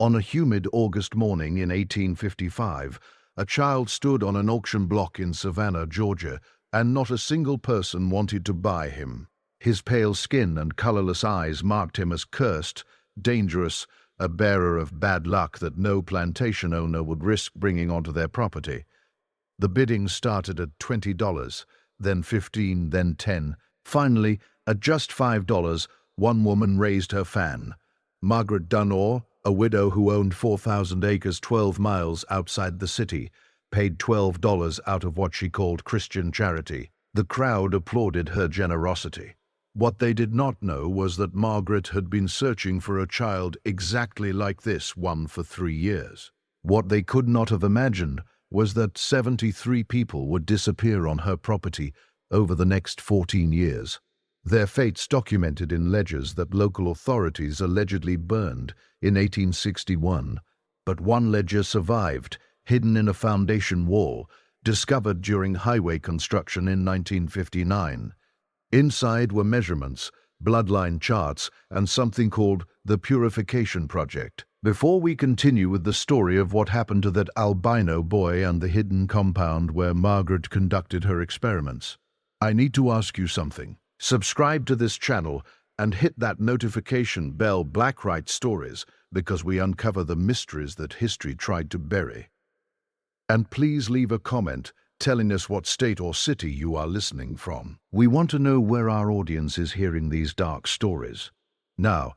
On a humid August morning in 1855, a child stood on an auction block in Savannah, Georgia, and not a single person wanted to buy him. His pale skin and colorless eyes marked him as cursed, dangerous, a bearer of bad luck that no plantation owner would risk bringing onto their property. The bidding started at $20, then $15, then $10. Finally, at just $5, one woman raised her fan. Margaret Dunor, a widow who owned 4,000 acres 12 miles outside the city, paid $12 out of what she called Christian charity. The crowd applauded her generosity. What they did not know was that Margaret had been searching for a child exactly like this one for 3 years. What they could not have imagined was that 73 people would disappear on her property over the next 14 years. Their fates documented in ledgers that local authorities allegedly burned in 1861, but one ledger survived, hidden in a foundation wall, discovered during highway construction in 1959. Inside were measurements, bloodline charts, and something called the Purification Project. Before we continue with the story of what happened to that albino boy and the hidden compound where Margaret conducted her experiments, I need to ask you something. Subscribe to this channel and hit that notification bell, Blacklight Stories, because we uncover the mysteries that history tried to bury. And please leave a comment telling us what state or city you are listening from. We want to know where our audience is hearing these dark stories. Now,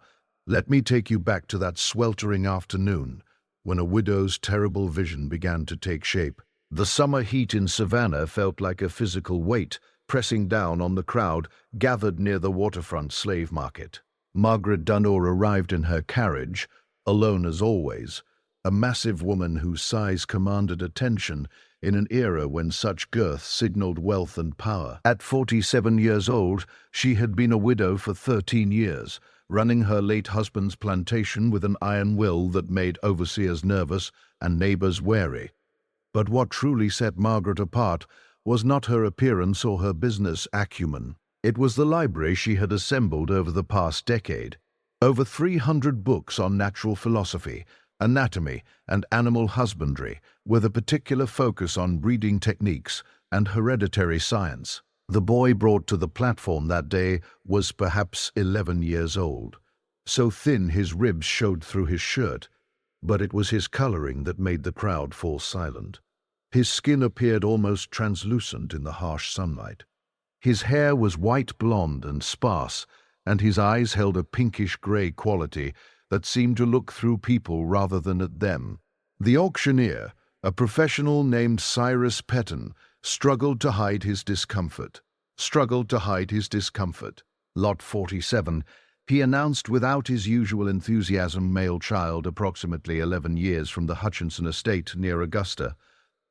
let me take you back to that sweltering afternoon when a widow's terrible vision began to take shape. The summer heat in Savannah felt like a physical weight pressing down on the crowd gathered near the waterfront slave market. Margaret Dunor arrived in her carriage, alone as always, a massive woman whose size commanded attention in an era when such girth signaled wealth and power. At 47 years old, she had been a widow for 13 years, running her late husband's plantation with an iron will that made overseers nervous and neighbors wary. But what truly set Margaret apart was not her appearance or her business acumen. It was the library she had assembled over the past decade. Over 300 books on natural philosophy, anatomy, and animal husbandry, with a particular focus on breeding techniques and hereditary science. The boy brought to the platform that day was perhaps 11 years old. So thin his ribs showed through his shirt, but it was his coloring that made the crowd fall silent. His skin appeared almost translucent in the harsh sunlight. His hair was white blonde and sparse, and his eyes held a pinkish-gray quality that seemed to look through people rather than at them. The auctioneer, a professional named Cyrus Petton, struggled to hide his discomfort. Lot 47, he announced without his usual enthusiasm, male child approximately 11 years from the Hutchinson estate near Augusta.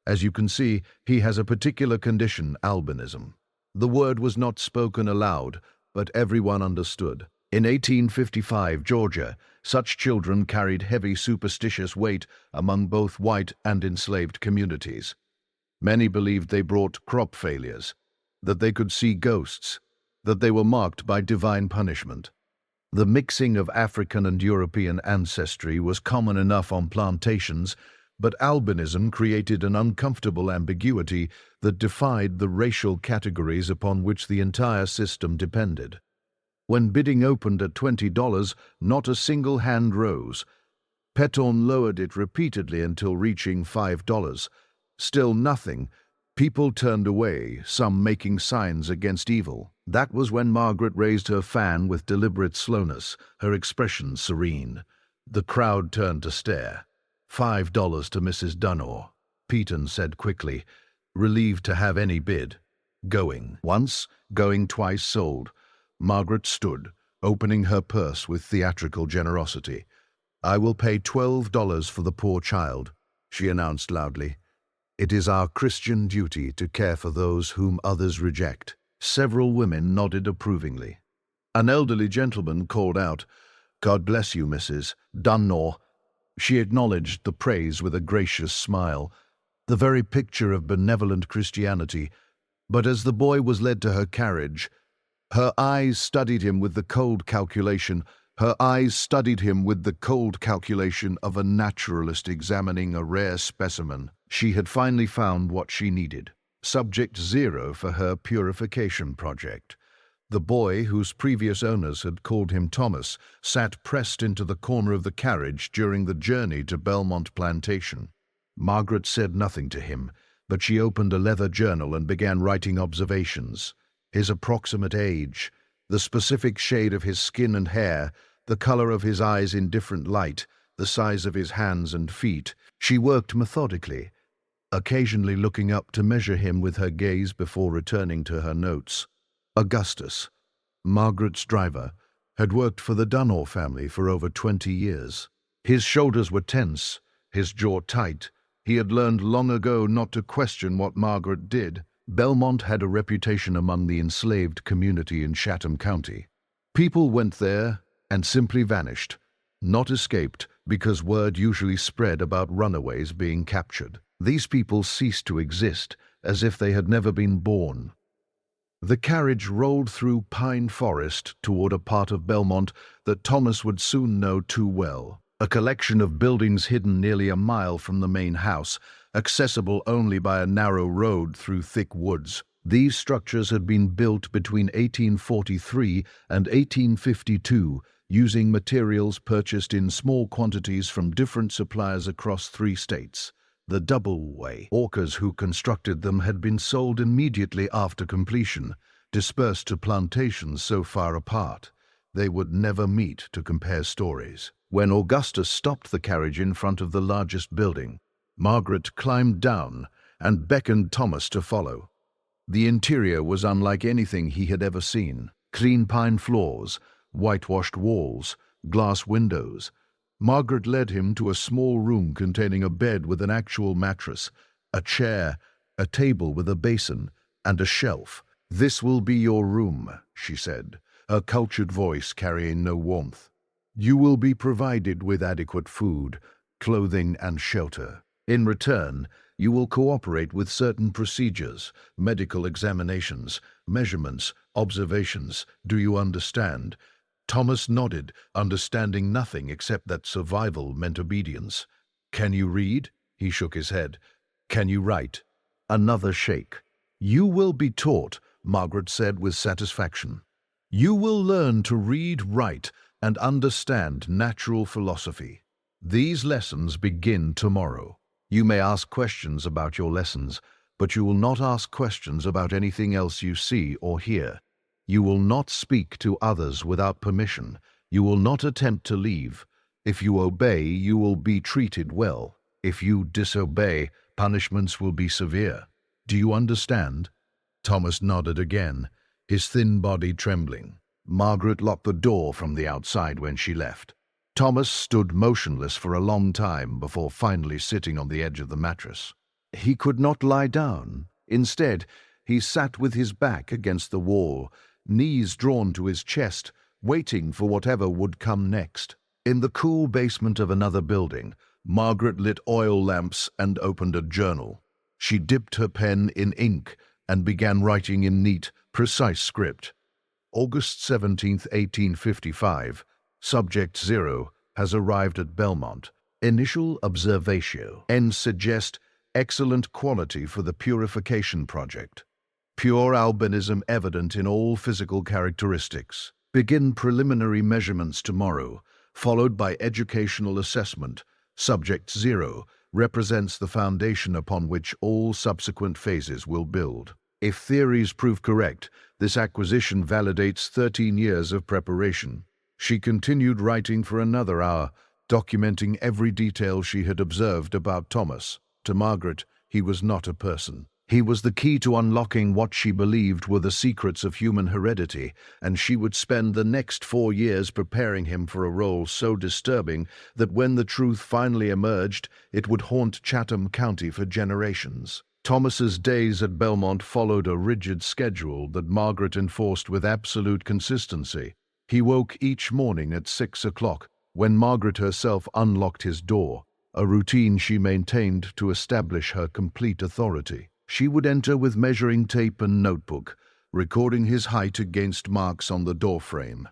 As you can see, he has a particular condition, albinism. The word was not spoken aloud, but everyone understood. In 1855 Georgia, such children carried heavy superstitious weight among both white and enslaved communities. Many believed they brought crop failures, that they could see ghosts, that they were marked by divine punishment. The mixing of African and European ancestry was common enough on plantations, but albinism created an uncomfortable ambiguity that defied the racial categories upon which the entire system depended. When bidding opened at $20, not a single hand rose. Petton lowered it repeatedly until reaching $5. Still nothing. People turned away, some making signs against evil. That was when Margaret raised her fan with deliberate slowness, her expression serene. The crowd turned to stare. $5 to Mrs. Dunor, Petton said quickly, relieved to have any bid. Going once, going twice sold. Margaret stood, opening her purse with theatrical generosity. "I will pay $12 for the poor child," she announced loudly. "It is our Christian duty to care for those whom others reject." Several women nodded approvingly. An elderly gentleman called out, "God bless you, Mrs. Dunor." She acknowledged the praise with a gracious smile, the very picture of benevolent Christianity. But as the boy was led to her carriage, her eyes studied him with the cold calculation, Her eyes studied him with the cold calculation of a naturalist examining a rare specimen. She had finally found what she needed. Subject 0 for her purification project. The boy, whose previous owners had called him Thomas, sat pressed into the corner of the carriage during the journey to Belmont Plantation. Margaret said nothing to him, but she opened a leather journal and began writing observations. His approximate age, the specific shade of his skin and hair, the color of his eyes in different light, the size of his hands and feet. She worked methodically, occasionally looking up to measure him with her gaze before returning to her notes. Augustus, Margaret's driver, had worked for the Dunor family for over 20 years. His shoulders were tense, his jaw tight. He had learned long ago not to question what Margaret did. Belmont had a reputation among the enslaved community in Chatham County. People went there and simply vanished, not escaped, because word usually spread about runaways being captured. These people ceased to exist, as if they had never been born. The carriage rolled through pine forest toward a part of Belmont that Thomas would soon know too well. A collection of buildings hidden nearly a mile from the main house, accessible only by a narrow road through thick woods. These structures had been built between 1843 and 1852, using materials purchased in small quantities from different suppliers across 3 states. The double-way workers who constructed them had been sold immediately after completion, dispersed to plantations so far apart they would never meet to compare stories. When Augustus stopped the carriage in front of the largest building, Margaret climbed down and beckoned Thomas to follow. The interior was unlike anything he had ever seen. Clean pine floors, whitewashed walls, glass windows. Margaret led him to a small room containing a bed with an actual mattress, a chair, a table with a basin, and a shelf. "This will be your room," she said, her cultured voice carrying no warmth. "You will be provided with adequate food, clothing, and shelter. In return, you will cooperate with certain procedures, medical examinations, measurements, observations. Do you understand?" Thomas nodded, understanding nothing except that survival meant obedience. "Can you read?" He shook his head. "Can you write?" Another shake. "You will be taught," Margaret said with satisfaction. "You will learn to read, write, and understand natural philosophy. These lessons begin tomorrow. You may ask questions about your lessons, but you will not ask questions about anything else you see or hear. You will not speak to others without permission. You will not attempt to leave. If you obey, you will be treated well. If you disobey, punishments will be severe. Do you understand?" Thomas nodded again, his thin body trembling. Margaret locked the door from the outside when she left. Thomas stood motionless for a long time before finally sitting on the edge of the mattress. He could not lie down. Instead, he sat with his back against the wall, knees drawn to his chest, waiting for whatever would come next. In the cool basement of another building, Margaret lit oil lamps and opened a journal. She dipped her pen in ink and began writing in neat, precise script. August 17, 1855. Subject 0 has arrived at Belmont. Initial observatio. End suggest excellent quality for the purification project. Pure albinism evident in all physical characteristics. Begin preliminary measurements tomorrow, followed by educational assessment. Subject 0 represents the foundation upon which all subsequent phases will build. If theories prove correct, this acquisition validates 13 years of preparation. She continued writing for another hour, documenting every detail she had observed about Thomas. To Margaret, he was not a person. He was the key to unlocking what she believed were the secrets of human heredity, and she would spend the next 4 years preparing him for a role so disturbing that when the truth finally emerged, it would haunt Chatham County for generations. Thomas's days at Belmont followed a rigid schedule that Margaret enforced with absolute consistency. He woke each morning at 6 o'clock, when Margaret herself unlocked his door, a routine she maintained to establish her complete authority. She would enter with measuring tape and notebook, recording his height against marks on the doorframe.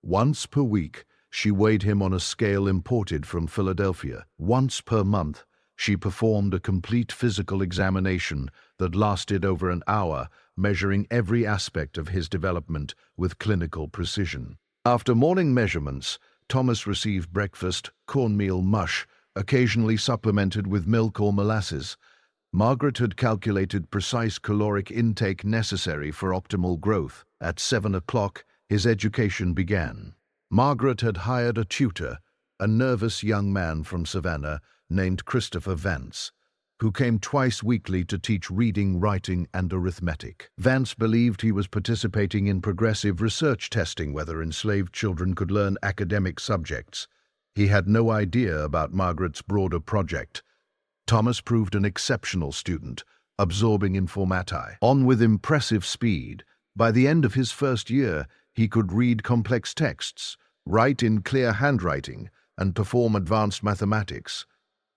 Once per week, she weighed him on a scale imported from Philadelphia. Once per month, she performed a complete physical examination that lasted over an hour, measuring every aspect of his development with clinical precision. After morning measurements, Thomas received breakfast, cornmeal mush, occasionally supplemented with milk or molasses. Margaret had calculated precise caloric intake necessary for optimal growth. At 7 o'clock, his education began. Margaret had hired a tutor, a nervous young man from Savannah named Christopher Vance, who came twice weekly to teach reading, writing, and arithmetic. Vance believed he was participating in progressive research testing whether enslaved children could learn academic subjects. He had no idea about Margaret's broader project. Thomas proved an exceptional student, absorbing informati. On with impressive speed, by the end of his first year, he could read complex texts, write in clear handwriting, and perform advanced mathematics.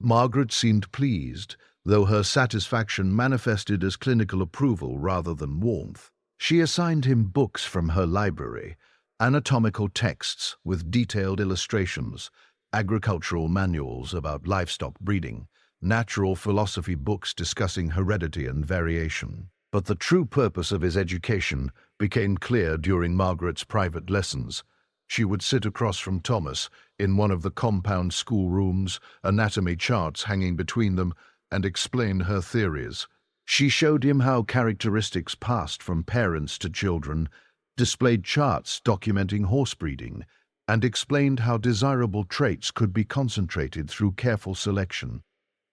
Margaret seemed pleased, though her satisfaction manifested as clinical approval rather than warmth. She assigned him books from her library, anatomical texts with detailed illustrations, agricultural manuals about livestock breeding, natural philosophy books discussing heredity and variation. But the true purpose of his education became clear during Margaret's private lessons. She would sit across from Thomas in one of the compound schoolrooms, anatomy charts hanging between them, and explain her theories. She showed him how characteristics passed from parents to children, displayed charts documenting horse breeding, and explained how desirable traits could be concentrated through careful selection.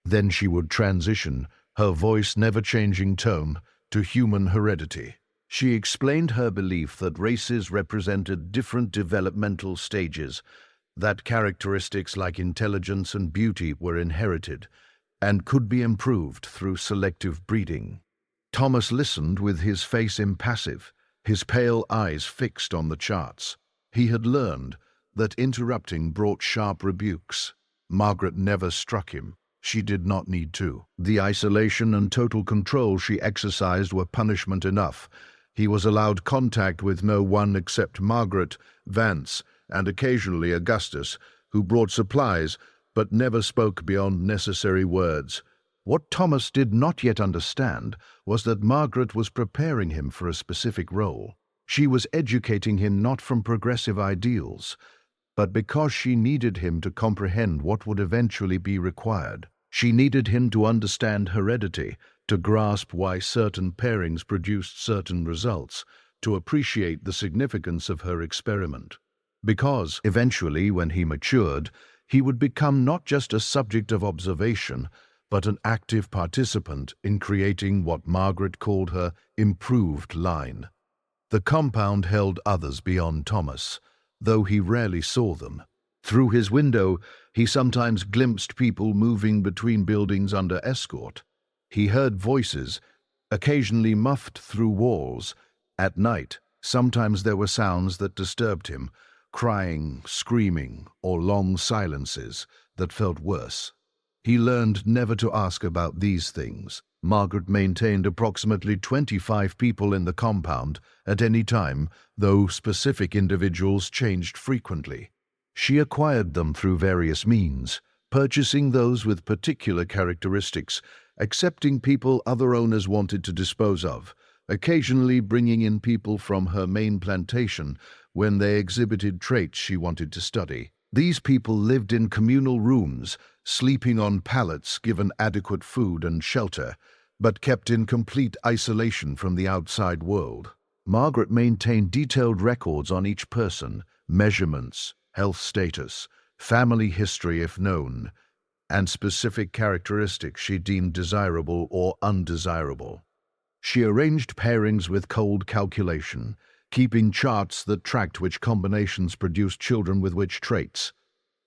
Then she would transition, her voice never changing tone, to human heredity. She explained her belief that races represented different developmental stages, that characteristics like intelligence and beauty were inherited, and could be improved through selective breeding. Thomas listened with his face impassive, his pale eyes fixed on the charts. He had learned that interrupting brought sharp rebukes. Margaret never struck him. She did not need to. The isolation and total control she exercised were punishment enough. He was allowed contact with no one except Margaret, Vance, and occasionally Augustus, who brought supplies, but never spoke beyond necessary words. What Thomas did not yet understand was that Margaret was preparing him for a specific role. She was educating him not from progressive ideals, but because she needed him to comprehend what would eventually be required. She needed him to understand heredity, to grasp why certain pairings produced certain results, to appreciate the significance of her experiment. Because, eventually, when he matured, he would become not just a subject of observation, but an active participant in creating what Margaret called her improved line. The compound held others beyond Thomas, though he rarely saw them. Through his window, he sometimes glimpsed people moving between buildings under escort. He heard voices, occasionally muffled through walls. At night, sometimes there were sounds that disturbed him, crying, screaming, or long silences that felt worse. He learned never to ask about these things. Margaret maintained approximately 25 people in the compound at any time, though specific individuals changed frequently. She acquired them through various means, purchasing those with particular characteristics, accepting people other owners wanted to dispose of, occasionally bringing in people from her main plantation when they exhibited traits she wanted to study. These people lived in communal rooms, sleeping on pallets given adequate food and shelter, but kept in complete isolation from the outside world. Margaret maintained detailed records on each person, measurements, health status, family history if known, and specific characteristics she deemed desirable or undesirable. She arranged pairings with cold calculation, keeping charts that tracked which combinations produced children with which traits.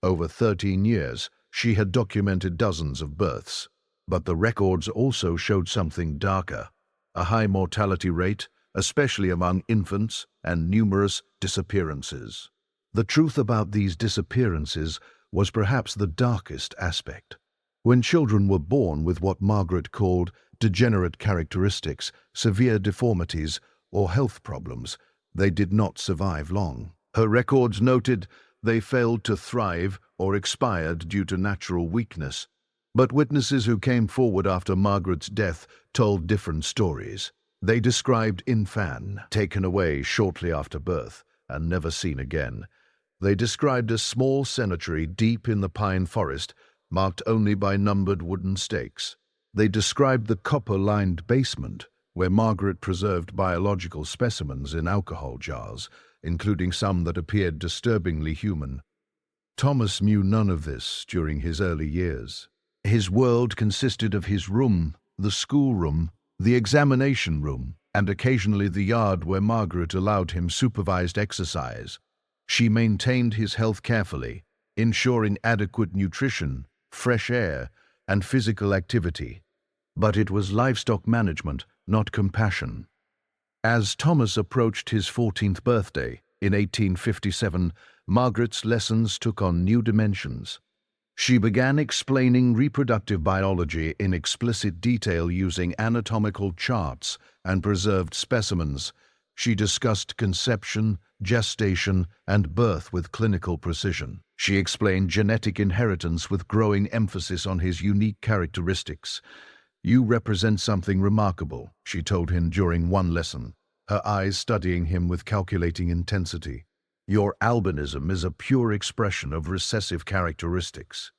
Over 13 years, she had documented dozens of births, but the records also showed something darker: a high mortality rate, especially among infants, and numerous disappearances. The truth about these disappearances was perhaps the darkest aspect. When children were born with what Margaret called degenerate characteristics, severe deformities, or health problems, they did not survive long. Her records noted They failed to thrive or expired due to natural weakness. But witnesses who came forward after Margaret's death told different stories. They described infants taken away shortly after birth and never seen again. They described a small cemetery deep in the pine forest, marked only by numbered wooden stakes. They described the copper-lined basement, where Margaret preserved biological specimens in alcohol jars, including some that appeared disturbingly human. Thomas knew none of this during his early years. His world consisted of his room, the schoolroom, the examination room, and occasionally the yard where Margaret allowed him supervised exercise. She maintained his health carefully, ensuring adequate nutrition, fresh air, and physical activity. But it was livestock management, not compassion. As Thomas approached his 14th birthday, in 1857, Margaret's lessons took on new dimensions. She began explaining reproductive biology in explicit detail using anatomical charts and preserved specimens. She discussed conception, gestation, and birth with clinical precision. She explained genetic inheritance with growing emphasis on his unique characteristics. "You represent something remarkable," she told him during one lesson, her eyes studying him with calculating intensity. "Your albinism is a pure expression of recessive characteristics.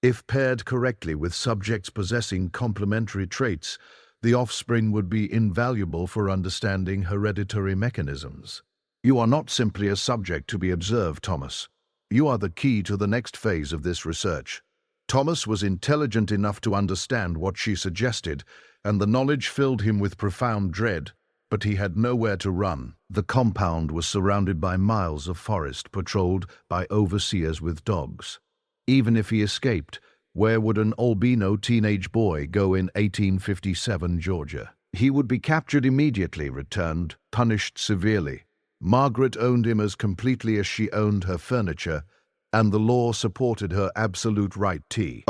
If paired correctly with subjects possessing complementary traits, the offspring would be invaluable for understanding hereditary mechanisms. You are not simply a subject to be observed, Thomas. You are the key to the next phase of this research." Thomas was intelligent enough to understand what she suggested, and the knowledge filled him with profound dread. But he had nowhere to run. The compound was surrounded by miles of forest patrolled by overseers with dogs. Even if he escaped, where would an albino teenage boy go in 1857 Georgia? He would be captured immediately, returned, punished severely. Margaret owned him as completely as she owned her furniture, and the law supported her absolute right to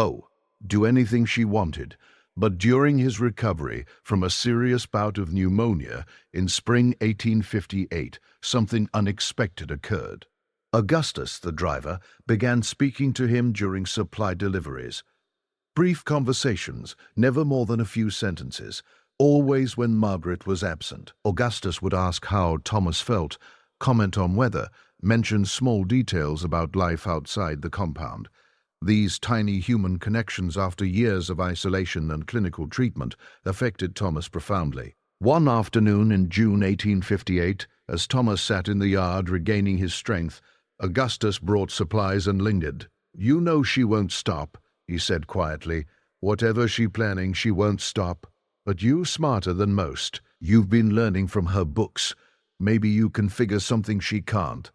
do anything she wanted. But during his recovery from a serious bout of pneumonia in spring 1858, something unexpected occurred. Augustus, the driver, began speaking to him during supply deliveries. Brief conversations, never more than a few sentences, always when Margaret was absent. Augustus would ask how Thomas felt, comment on weather, mention small details about life outside the compound. These tiny human connections after years of isolation and clinical treatment affected Thomas profoundly. One afternoon in June 1858, as Thomas sat in the yard regaining his strength, Augustus brought supplies and lingered. "You know she won't stop," he said quietly. "Whatever she's planning, she won't stop. But you smarter than most. You've been learning from her books. Maybe you can figure something she can't."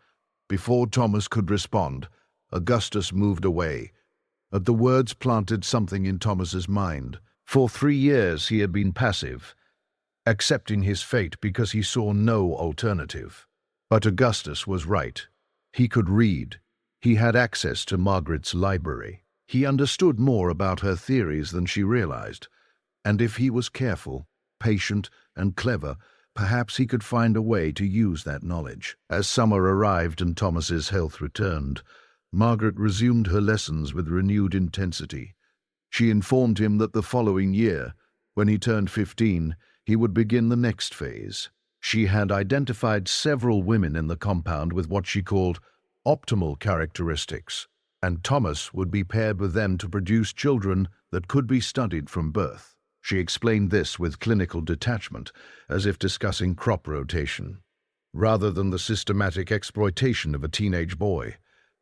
Before Thomas could respond, Augustus moved away. But the words planted something in Thomas's mind. For 3 years he had been passive, accepting his fate because he saw no alternative. But Augustus was right. He could read. He had access to Margaret's library. He understood more about her theories than she realized. And if he was careful, patient, and clever, perhaps he could find a way to use that knowledge. As summer arrived and Thomas's health returned, Margaret resumed her lessons with renewed intensity. She informed him that the following year, when he turned 15, he would begin the next phase. She had identified several women in the compound with what she called optimal characteristics, and Thomas would be paired with them to produce children that could be studied from birth. She explained this with clinical detachment, as if discussing crop rotation, rather than the systematic exploitation of a teenage boy.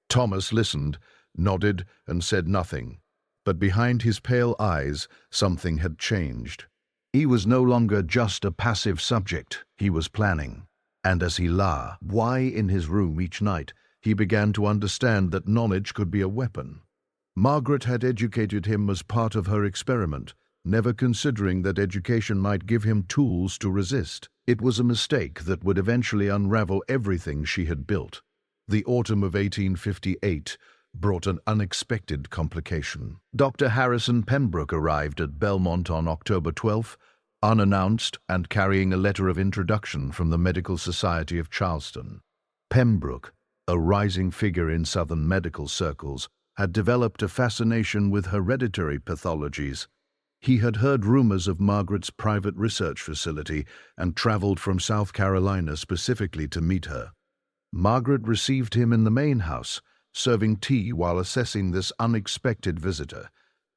Thomas listened, nodded, and said nothing. But behind his pale eyes, something had changed. He was no longer just a passive subject. He was planning. And as he lay in his room each night, he began to understand that knowledge could be a weapon. Margaret had educated him as part of her experiment, never considering that education might give him tools to resist. It was a mistake that would eventually unravel everything she had built. The autumn of 1858 brought an unexpected complication. Dr. Harrison Pembroke arrived at Belmont on October 12th, unannounced and carrying a letter of introduction from the Medical Society of Charleston. Pembroke, a rising figure in Southern medical circles, had developed a fascination with hereditary pathologies. He had heard rumors of Margaret's private research facility and traveled from South Carolina specifically to meet her. Margaret received him in the main house, serving tea while assessing this unexpected visitor.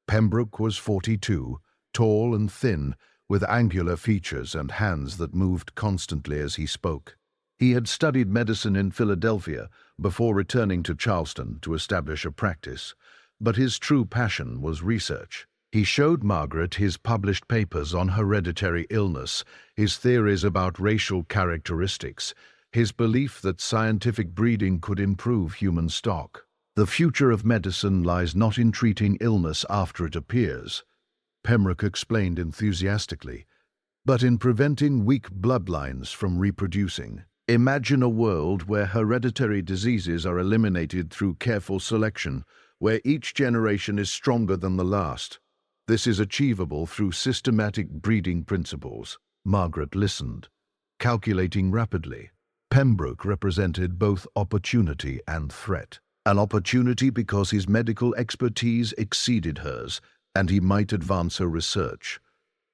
Pembroke was 42, tall and thin, with angular features and hands that moved constantly as he spoke. He had studied medicine in Philadelphia before returning to Charleston to establish a practice, but his true passion was research. He showed Margaret his published papers on hereditary illness, his theories about racial characteristics, his belief that scientific breeding could improve human stock. The future of medicine lies not in treating illness after it appears, Pembroke explained enthusiastically, but in preventing weak bloodlines from reproducing. Imagine a world where hereditary diseases are eliminated through careful selection, where each generation is stronger than the last. This is achievable through systematic breeding principles. Margaret listened, calculating rapidly. Pembroke represented both opportunity and threat. An opportunity because his medical expertise exceeded hers, and he might advance her research.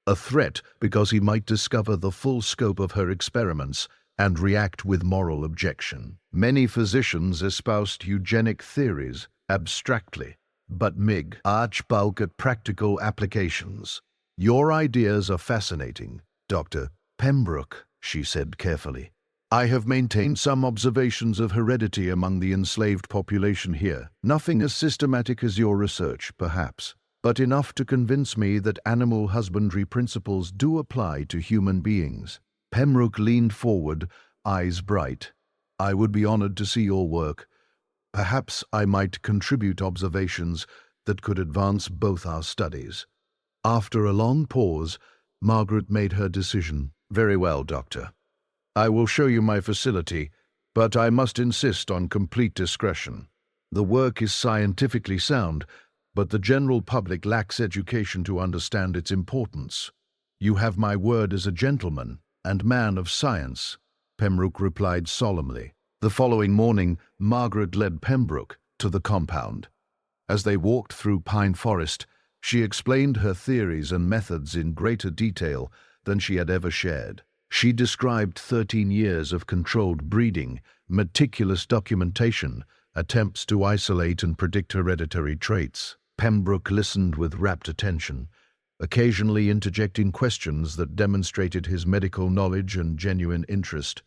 A threat because he might discover the full scope of her experiments and react with moral objection. Many physicians espoused eugenic theories abstractly, but MIG arch bulk at practical applications. Your ideas are fascinating, Dr. Pembroke, she said carefully. I have maintained some observations of heredity among the enslaved population here. Nothing as systematic as your research, perhaps, but enough to convince me that animal husbandry principles do apply to human beings. Pembroke leaned forward, eyes bright. I would be honored to see your work. Perhaps I might contribute observations that could advance both our studies. After a long pause, Margaret made her decision. Very well, Doctor. I will show you my facility, but I must insist on complete discretion. The work is scientifically sound, but the general public lacks education to understand its importance. You have my word as a gentleman and man of science, Pembroke replied solemnly. The following morning, Margaret led Pembroke to the compound. As they walked through pine forest, she explained her theories and methods in greater detail than she had ever shared. She described 13 years of controlled breeding, meticulous documentation, attempts to isolate and predict hereditary traits. Pembroke listened with rapt attention, occasionally interjecting questions that demonstrated his medical knowledge and genuine interest.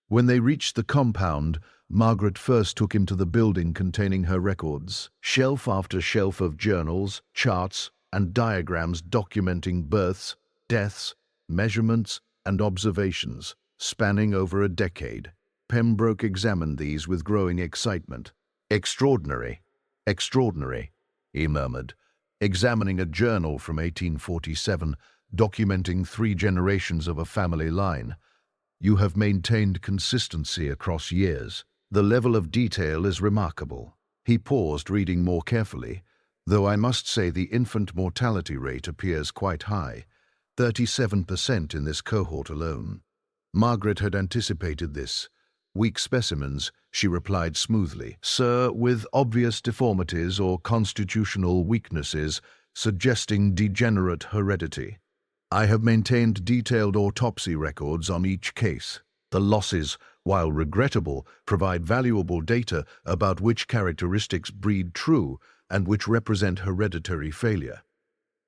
When they reached the compound, Margaret first took him to the building containing her records. Shelf after shelf of journals, charts, and diagrams documenting births, deaths, measurements, and observations, spanning over a decade. Pembroke examined these with growing excitement. Extraordinary, extraordinary, he murmured, examining a journal from 1847, documenting 3 generations of a family line. You have maintained consistency across years. The level of detail is remarkable. He paused, reading more carefully, though I must say the infant mortality rate appears quite high, 37% in this cohort alone. Margaret had anticipated this. Weak specimens, she replied smoothly. Sir, with obvious deformities or constitutional weaknesses, suggesting degenerate heredity. I have maintained detailed autopsy records on each case. The losses, while regrettable, provide valuable data about which characteristics breed true and which represent hereditary failure.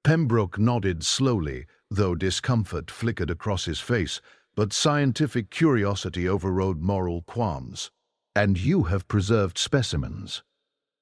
Pembroke nodded slowly, though discomfort flickered across his face, but scientific curiosity overrode moral qualms. And you have preserved specimens.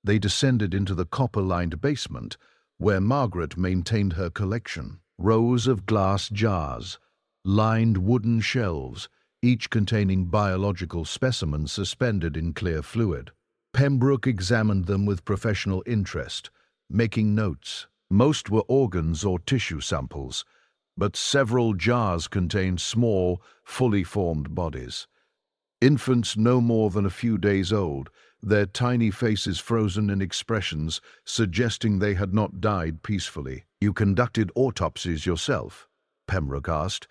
They descended into the copper-lined basement, where Margaret maintained her collection. Rows of glass jars, lined wooden shelves, each containing biological specimens suspended in clear fluid. Pembroke examined them with professional interest, making notes. Most were organs or tissue samples, but several jars contained small, fully formed bodies. Infants no more than a few days old, their tiny faces frozen in expressions suggesting they had not died peacefully. You conducted autopsies yourself? Pembroke asked.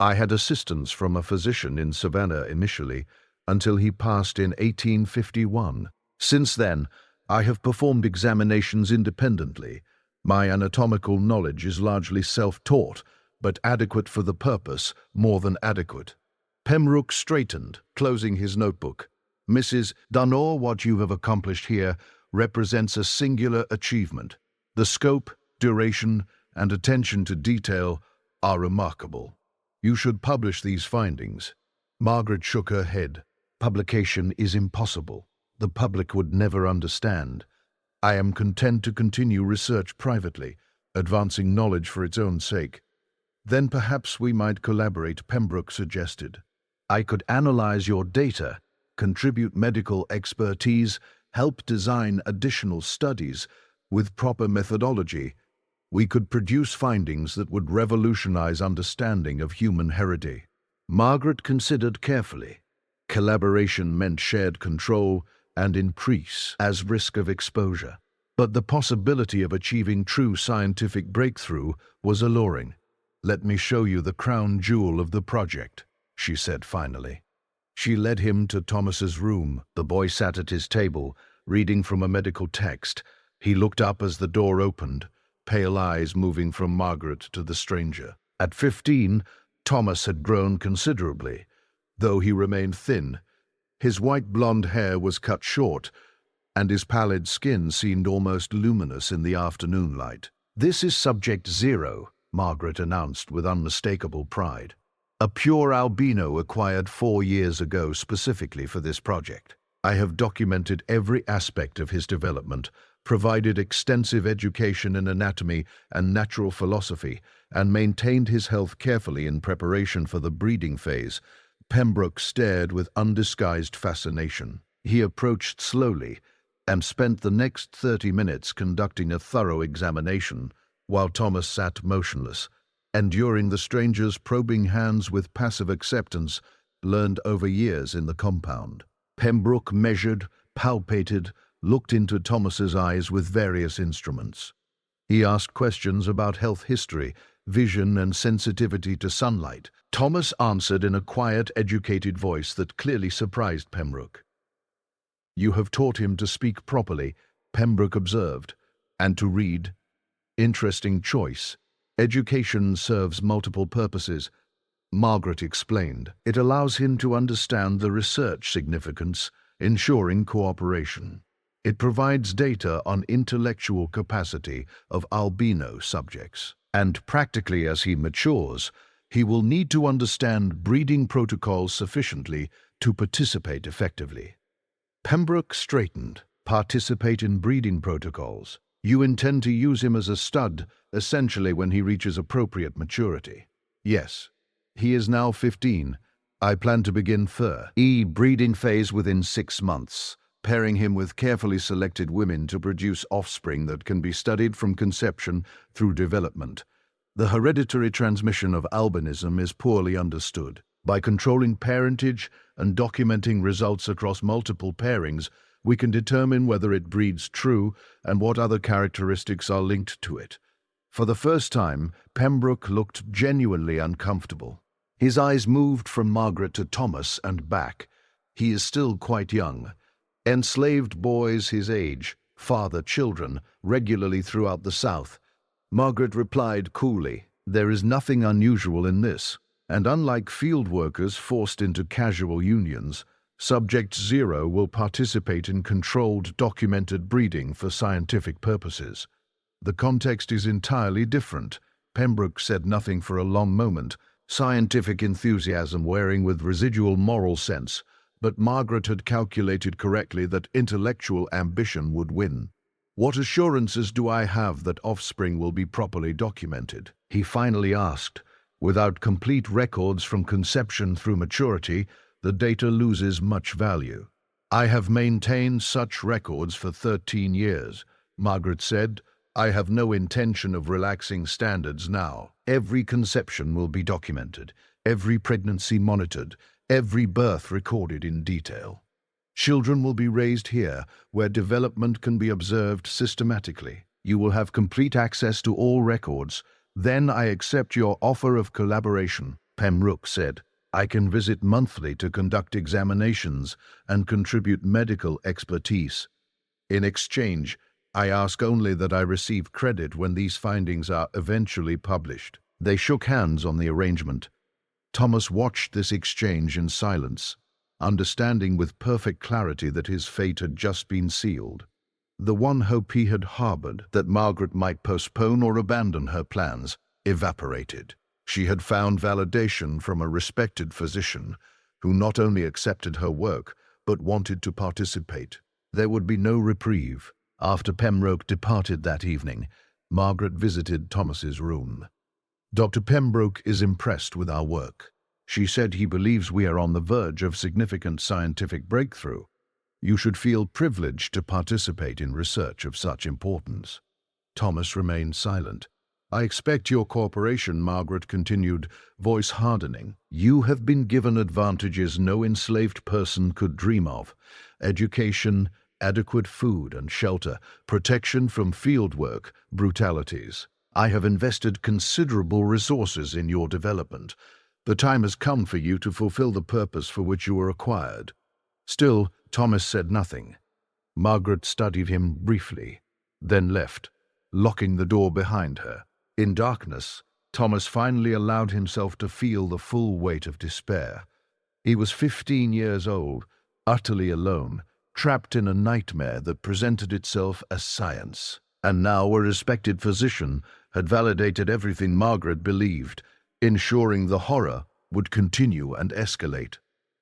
I had assistance from a physician in Savannah initially, until he passed in 1851. Since then, I have performed examinations independently. My anatomical knowledge is largely self-taught, but adequate for the purpose, more than adequate. Pembroke straightened, closing his notebook. Mrs. Dunor, what you have accomplished here represents a singular achievement. The scope, duration, and attention to detail are remarkable. You should publish these findings. Margaret shook her head. Publication is impossible. The public would never understand. I am content to continue research privately, advancing knowledge for its own sake. Then perhaps we might collaborate, Pembroke suggested. I could analyze your data, contribute medical expertise, help design additional studies. With proper methodology, we could produce findings that would revolutionize understanding of human heredity. Margaret considered carefully. Collaboration meant shared control and increase as risk of exposure. But the possibility of achieving true scientific breakthrough was alluring. "Let me show you the crown jewel of the project," she said finally. She led him to Thomas's room. The boy sat at his table, reading from a medical text. He looked up as the door opened, pale eyes moving from Margaret to the stranger. At 15, Thomas had grown considerably, though he remained thin. His white blonde hair was cut short, and his pallid skin seemed almost luminous in the afternoon light. "This is Subject 0, Margaret announced with unmistakable pride. "A pure albino acquired 4 years ago specifically for this project. I have documented every aspect of his development, provided extensive education in anatomy and natural philosophy, and maintained his health carefully in preparation for the breeding phase." Pembroke stared with undisguised fascination. He approached slowly and spent the next 30 minutes conducting a thorough examination, while Thomas sat motionless, enduring the stranger's probing hands with passive acceptance learned over years in the compound. Pembroke measured, palpated, looked into Thomas's eyes with various instruments. He asked questions about health history, vision, and sensitivity to sunlight. Thomas answered in a quiet, educated voice that clearly surprised Pembroke. "You have taught him to speak properly," Pembroke observed, "and to read. Interesting choice. Education serves multiple purposes," Margaret explained. "It allows him to understand the research significance, ensuring cooperation. It provides data on intellectual capacity of albino subjects. And practically as he matures, he will need to understand breeding protocols sufficiently to participate effectively." Pembroke straightened. "Participate in breeding protocols. You intend to use him as a stud, essentially when he reaches appropriate maturity?" "Yes. He is now 15. I plan to begin breeding phase within 6 months, pairing him with carefully selected women to produce offspring that can be studied from conception through development. The hereditary transmission of albinism is poorly understood. By controlling parentage and documenting results across multiple pairings, we can determine whether it breeds true and what other characteristics are linked to it." For the first time, Pembroke looked genuinely uncomfortable. His eyes moved from Margaret to Thomas and back. He is still quite young. Enslaved boys his age father children regularly throughout the South. Margaret replied coolly, "There is nothing unusual in this, and unlike field workers forced into casual unions, Subject 0 will participate in controlled, documented breeding for scientific purposes." "The context is entirely different." Pembroke said nothing for a long moment, scientific enthusiasm wearing with residual moral sense, but Margaret had calculated correctly that intellectual ambition would win. "What assurances do I have that offspring will be properly documented?" he finally asked. "Without complete records from conception through maturity, the data loses much value." "I have maintained such records for 13 years, Margaret said. "I have no intention of relaxing standards now. Every conception will be documented, every pregnancy monitored, every birth recorded in detail. Children will be raised here, where development can be observed systematically. You will have complete access to all records. Then I accept your offer of collaboration," Pembroke said. I can visit monthly to conduct examinations and contribute medical expertise. In exchange, I ask only that I receive credit when these findings are eventually published." They shook hands on the arrangement. Thomas watched this exchange in silence, understanding with perfect clarity that his fate had just been sealed. The one hope he had harbored, that Margaret might postpone or abandon her plans, evaporated. She had found validation from a respected physician who not only accepted her work, but wanted to participate. There would be no reprieve. After Pembroke departed that evening, Margaret visited Thomas's room. "Dr. Pembroke is impressed with our work. She said he believes we are on the verge of significant scientific breakthrough. You should feel privileged to participate in research of such importance." Thomas remained silent. "I expect your cooperation," Margaret continued, voice hardening. "You have been given advantages no enslaved person could dream of: education, adequate food and shelter, protection from field work, brutalities. I have invested considerable resources in your development. The time has come for you to fulfill the purpose for which you were acquired." Still, Thomas said nothing. Margaret studied him briefly, then left, locking the door behind her. In darkness, Thomas finally allowed himself to feel the full weight of despair. He was 15 years old, utterly alone, trapped in a nightmare that presented itself as science. And now a respected physician had validated everything Margaret believed, ensuring the horror would continue and escalate.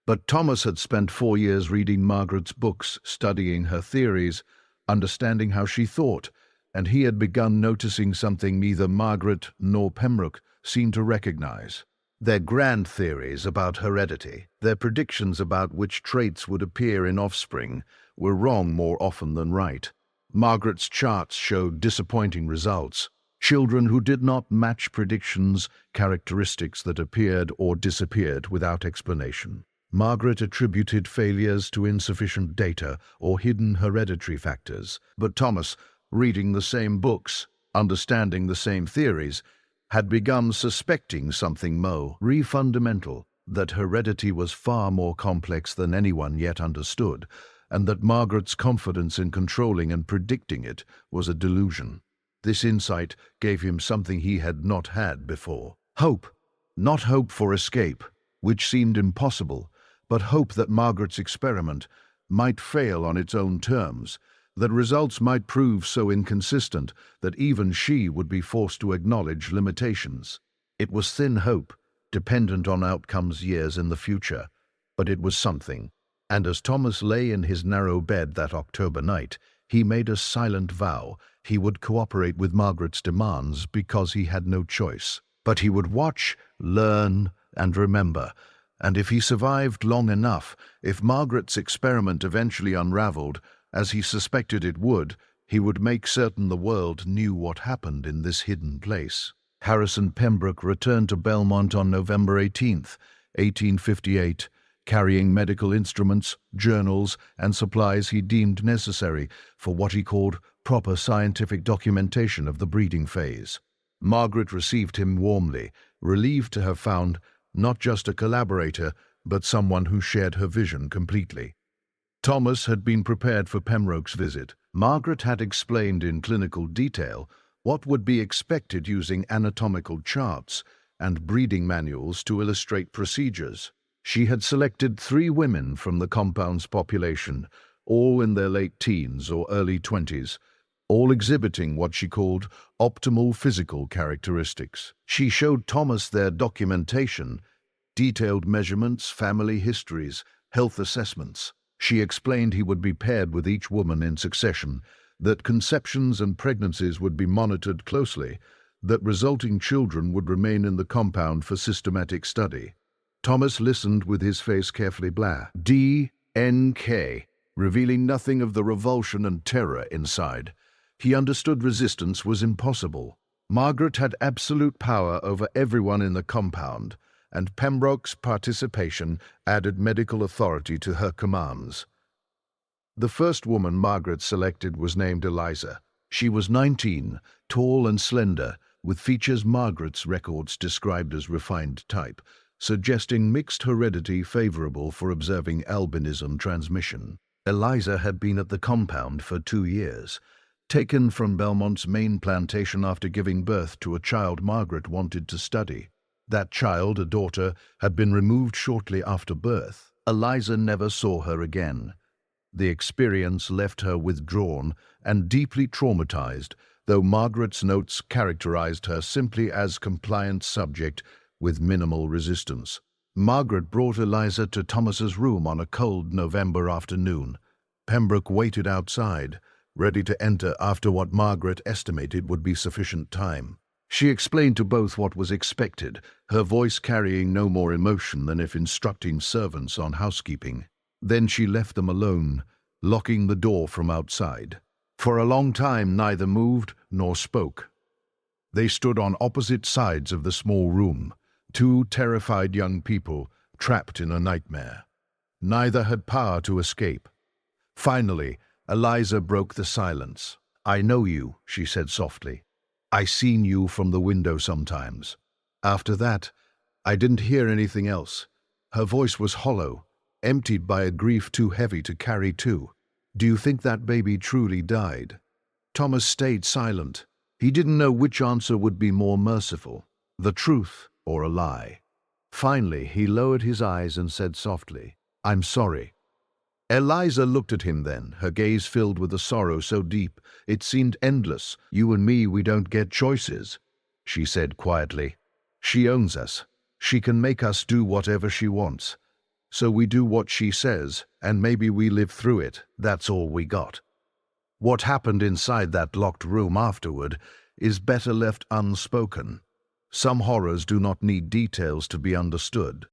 But Thomas had spent 4 years reading Margaret's books, studying her theories, understanding how she thought, and he had begun noticing something neither Margaret nor Pembroke seemed to recognize. Their grand theories about heredity, their predictions about which traits would appear in offspring, were wrong more often than right. Margaret's charts showed disappointing results. Children who did not match predictions, characteristics that appeared or disappeared without explanation. Margaret attributed failures to insufficient data or hidden hereditary factors, but Thomas, reading the same books, understanding the same theories, had begun suspecting something more fundamental, that heredity was far more complex than anyone yet understood, and that Margaret's confidence in controlling and predicting it was a delusion. This insight gave him something he had not had before. Hope. Not hope for escape, which seemed impossible, but hope that Margaret's experiment might fail on its own terms, that results might prove so inconsistent that even she would be forced to acknowledge limitations. It was thin hope, dependent on outcomes years in the future, but it was something. And as Thomas lay in his narrow bed that October night, he made a silent vow he would cooperate with Margaret's demands because he had no choice. But he would watch, learn, and remember, and if he survived long enough, if Margaret's experiment eventually unraveled, as he suspected it would, he would make certain the world knew what happened in this hidden place. Harrison Pembroke returned to Belmont on November 18th, 1858, carrying medical instruments, journals, and supplies he deemed necessary for what he called proper scientific documentation of the breeding phase. Margaret received him warmly, relieved to have found not just a collaborator, but someone who shared her vision completely. Thomas had been prepared for Pembroke's visit. Margaret had explained in clinical detail what would be expected using anatomical charts and breeding manuals to illustrate procedures. She had selected 3 women from the compound's population, all in their late teens or early 20s, all exhibiting what she called optimal physical characteristics. She showed Thomas their documentation, detailed measurements, family histories, health assessments. She explained he would be paired with each woman in succession, that conceptions and pregnancies would be monitored closely, that resulting children would remain in the compound for systematic study. Thomas listened with his face carefully black. D.N.K., revealing nothing of the revulsion and terror inside. He understood resistance was impossible. Margaret had absolute power over everyone in the compound, and Pembroke's participation added medical authority to her commands. The first woman Margaret selected was named Eliza. She was 19, tall and slender, with features Margaret's records described as refined type, suggesting mixed heredity favorable for observing albinism transmission. Eliza had been at the compound for 2 years, taken from Belmont's main plantation after giving birth to a child Margaret wanted to study. That child, a daughter, had been removed shortly after birth. Eliza never saw her again. The experience left her withdrawn and deeply traumatized, though Margaret's notes characterized her simply as compliant subject with minimal resistance. Margaret brought Eliza to Thomas's room on a cold November afternoon. Pembroke waited outside, ready to enter after what Margaret estimated would be sufficient time. She explained to both what was expected, her voice carrying no more emotion than if instructing servants on housekeeping. Then she left them alone, locking the door from outside. For a long time neither moved nor spoke. They stood on opposite sides of the small room, two terrified young people trapped in a nightmare. Neither had power to escape. Finally, Eliza broke the silence. "I know you," she said softly. "I seen you from the window sometimes." After that, I didn't hear anything else. Her voice was hollow, emptied by a grief too heavy to carry too. "Do you think that baby truly died?" Thomas stayed silent. He didn't know which answer would be more merciful, the truth or a lie. Finally, he lowered his eyes and said softly, "I'm sorry." Eliza looked at him then, her gaze filled with a sorrow so deep it seemed endless. "You and me, we don't get choices," she said quietly. "She owns us. She can make us do whatever she wants. So we do what she says, and maybe we live through it. That's all we got. What happened inside that locked room afterward is better left unspoken. Some horrors do not need details to be understood."